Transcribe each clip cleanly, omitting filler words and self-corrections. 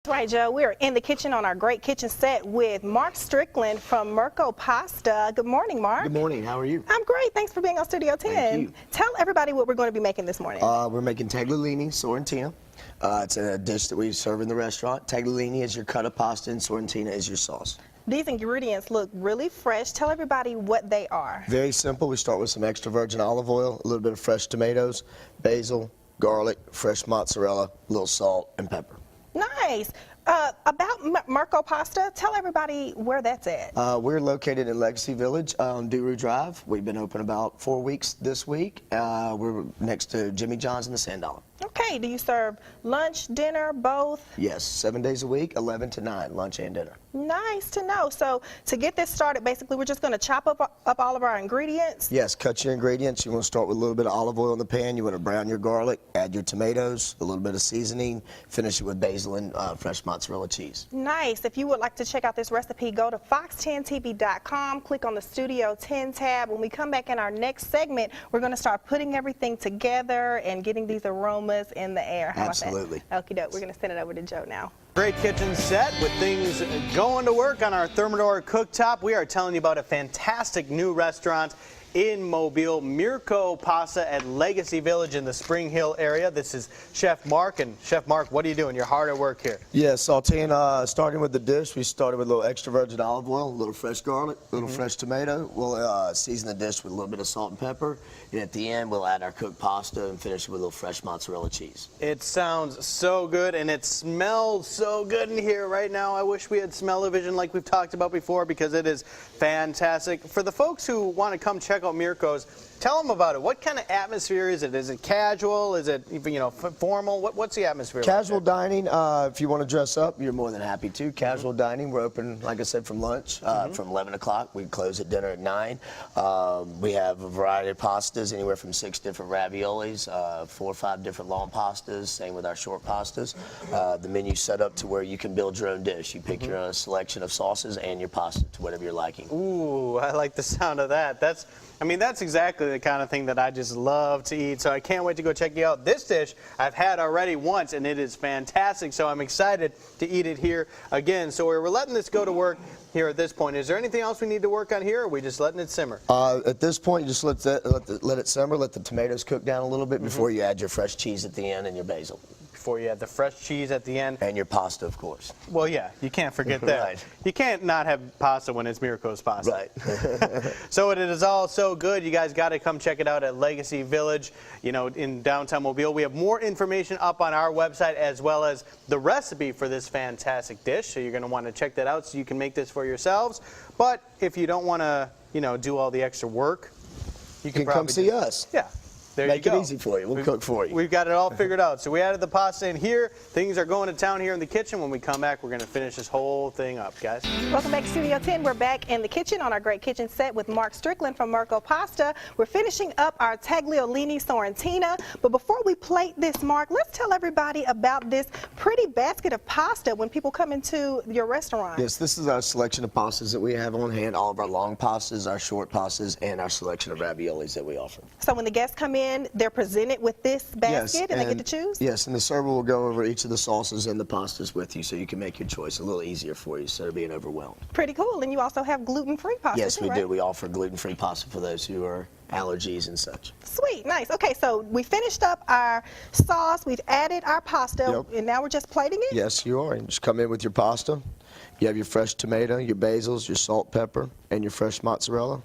That's right, Joe. We're in the kitchen on our great kitchen set with Mark Strickland from Mirko Pasta. Good morning, Mark. Good morning. How are you? I'm great. Thanks for being on Studio 10. Thank you. Tell everybody what we're going to be making this morning. We're making Tagliolini Sorrentina. It's a dish that we serve in the restaurant. Tagliolini is your cut of pasta and Sorrentina is your sauce. These ingredients look really fresh. Tell everybody what they are. Very simple. We start with some extra virgin olive oil, a little bit of fresh tomatoes, basil, garlic, fresh mozzarella, a little salt, and pepper. Nice. About Mirko Pasta, tell everybody where that's at. We're located in Legacy Village on Duru Drive. We've been open about 4 weeks this week. We're next to Jimmy John's and the Sand Dollar. Okay. Do you serve lunch, dinner, both? Yes, 7 days a week, 11 to 9, lunch and dinner. Nice to know. So to get this started, basically we're just going to chop up all of our ingredients. Yes, cut your ingredients. You want to start with a little bit of olive oil in the pan. You want to brown your garlic, add your tomatoes, a little bit of seasoning, finish it with basil and fresh mozzarella cheese. Nice. If you would like to check out this recipe, go to fox10tv.com, click on the Studio 10 tab. When we come back in our next segment, we're going to start putting everything together and getting these aromas in the air. How Absolutely. Okie doke. We're going to send it over to Joe now. Great kitchen set with things going to work on our Thermador cooktop. We are telling you about a fantastic new restaurant in Mobile, Mirko Pasta at Legacy Village in the Spring Hill area. This is Chef Mark, and Chef Mark, what are you doing? You're hard at work here. Yeah, sauteing, starting with the dish, we started with a little extra virgin olive oil, a little fresh garlic, a little fresh tomato. We'll season the dish with a little bit of salt and pepper, and at the end we'll add our cooked pasta and finish it with a little fresh mozzarella cheese. It sounds so good, and it smells so good in here right now. I wish we had smell-o-vision like we've talked about before, because it is fantastic. For the folks who want to come check out Mirko's, tell them about it. What kind of atmosphere is it? Is it casual? Is it, formal? What's the atmosphere? Casual dining. If you want to dress up, you're more than happy to. Casual dining. We're open, like I said, from lunch from 11 o'clock. We close at dinner at 9. We have a variety of pastas, anywhere from 6 different raviolis, 4 or 5 different long pastas. Same with our short pastas. The menu's set up to where you can build your own dish. You pick your own selection of sauces and your pasta to whatever you're liking. Ooh, I like the sound of that. That's exactly the kind of thing that I just love to eat, so I can't wait to go check you out. This dish I've had already once, and it is fantastic, so I'm excited to eat it here again. So we're letting this go to work here at this point. Is there anything else we need to work on here, or are we just letting it simmer? At this point, you just let it simmer, let the tomatoes cook down a little bit before you add your fresh cheese at the end and your basil. Before you add the fresh cheese at the end. And your pasta, of course. Well, yeah, you can't forget that. Right. You can't not have pasta when it's Mirko's Pasta. Right. So it is all so good. You guys got to come check it out at Legacy Village, in downtown Mobile. We have more information up on our website, as well as the recipe for this fantastic dish. So you're going to want to check that out so you can make this for yourselves. But if you don't want to, do all the extra work, you can come see us. Yeah. There Make you go. it easy for you. We'll cook for you. We've got it all figured out. So we added the pasta in here. Things are going to town here in the kitchen. When we come back, we're going to finish this whole thing up, guys. Welcome back to Studio 10. We're back in the kitchen on our great kitchen set with Mark Strickland from Mirko Pasta. We're finishing up our Tagliolini Sorrentina. But before we plate this, Mark, let's tell everybody about this pretty basket of pasta when people come into your restaurant. Yes, this is our selection of pastas that we have on hand. All of our long pastas, our short pastas, and our selection of raviolis that we offer. So when the guests come in, they're presented with this basket, and they get to choose? Yes, and the server will go over each of the sauces and the pastas with you, so you can make your choice a little easier for you instead of being overwhelmed. Pretty cool. And you also have gluten-free pasta, yes, too, we right? do. We offer gluten-free pasta for those who are allergies and such. Sweet, nice. Okay, so we finished up our sauce. We've added our pasta, and now we're just plating it? Yes, you are. And just come in with your pasta. You have your fresh tomato, your basils, your salt, pepper, and your fresh mozzarella.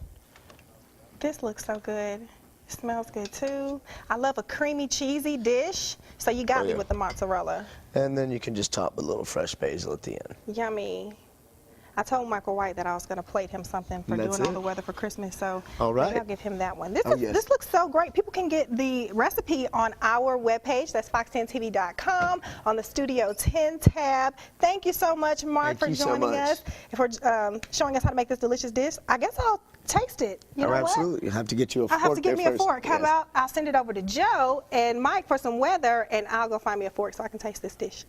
This looks so good. It smells good too. I love a creamy, cheesy dish, so you got me with the mozzarella. And then you can just top with a little fresh basil at the end. Yummy. I told Michael White that I was going to plate him something for doing all the weather for Christmas, so maybe I'll give him that one. This looks so great. People can get the recipe on our webpage. That's fox10tv.com on the Studio 10 tab. Thank you so much, Mark, for joining us and for showing us how to make this delicious dish. I guess I'll taste it. You know absolutely. You have to get you a fork. I have to get me a fork. How about I'll send it over to Joe and Mike for some weather, and I'll go find me a fork so I can taste this dish.